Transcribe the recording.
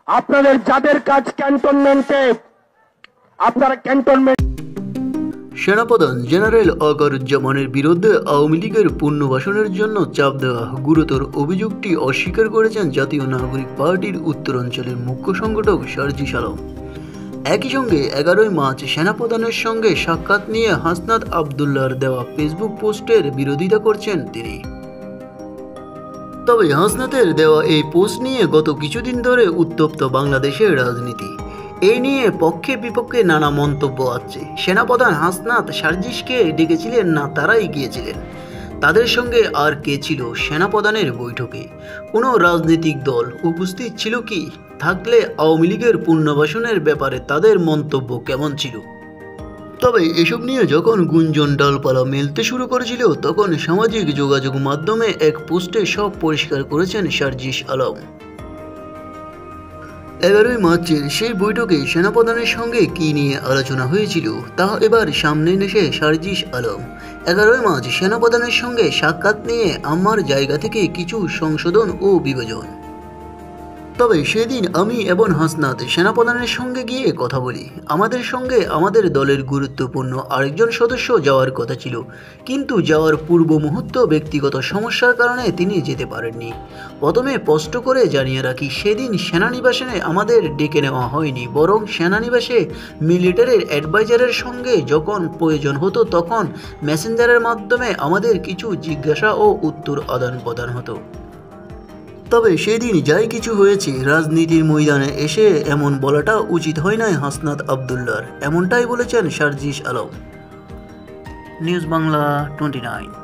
আপনাদের যাদের কাজ ক্যান্টনমেন্টে, আপনারা ক্যান্টনমেন্ট। সেনাপ্রধান জেনারেল ওয়াকারুজ্জামানের বিরুদ্ধে আওয়ামী লীগের পুনর্বাসনের জন্য চাপ দেওয়া গুরুতর অভিযোগটি অস্বীকার করেছেন জাতীয় নাগরিক পার্টির উত্তরাঞ্চলের মুখ্য সংগঠক সার্জিস আলম। একই সঙ্গে 11 মার্চ সেনাপ্রধানের সঙ্গে সাক্ষাৎ নিয়ে হাসনাত আবদুল্লাহর দেওয়া ফেসবুক পোস্টের বিরোধিতা করছেন তিনি। তবে হাসনাতের দেওয়া এই পোস্ট নিয়ে গত কিছুদিন ধরে উত্তপ্ত বাংলাদেশের রাজনীতি। এই নিয়ে পক্ষে বিপক্ষে নানা মন্তব্য আসছে। সেনাপ্রধান হাসনাত সার্জিসকে ডেকেছিলেন না তারাই গিয়েছিলেন? তাদের সঙ্গে আর কে ছিল সেনাপ্রধানের বৈঠকে? কোনো রাজনৈতিক দল উপস্থিত ছিল কি? থাকলে আওয়ামী লীগের পুনর্বাসনের ব্যাপারে তাদের মন্তব্য কেমন ছিল? তবে এসব নিয়ে যখন গুঞ্জন ডালপালা মেলতে শুরু করেছিল, তখন সামাজিক যোগাযোগ মাধ্যমে এক পোস্টে সব পরিষ্কার করেছেন সার্জিস আলম। 11 মার্চের সেই বৈঠকে সেনাপ্রধানের সঙ্গে কী নিয়ে আলোচনা হয়েছিল তা এবার সামনে এনেছে সার্জিস আলম। 11 মার্চ সেনাপ্রধানের সঙ্গে সাক্ষাৎ নিয়ে আমার জায়গা থেকে কিছু সংশোধন ও বিভাজন। তবে সেদিন আমি এবং হাসনাত সেনাপ্রধানের সঙ্গে গিয়ে কথা বলি। আমাদের সঙ্গে আমাদের দলের গুরুত্বপূর্ণ আরেকজন সদস্য যাওয়ার কথা ছিল, কিন্তু যাওয়ার পূর্ব মুহূর্ত ব্যক্তিগত সমস্যার কারণে তিনি যেতে পারেননি। প্রথমে স্পষ্ট করে জানিয়ে রাখি, সেদিন সেনানিবাসে আমাদের ডেকে নেওয়া হয়নি, বরং সেনানিবাসে মিলিটারির অ্যাডভাইজারের সঙ্গে যখন প্রয়োজন হতো তখন মেসেঞ্জারের মাধ্যমে আমাদের কিছু জিজ্ঞাসা ও উত্তর আদান প্রদান হতো। তবে সেদিন যাই কিছু হয়েছে, রাজনীতির ময়দানে এসে এমন বলাটা উচিত হয় নাই হাসনাত আবদুল্লাহর, এমনটাই বলেছেন সার্জিস আলম। নিউজ বাংলা 29।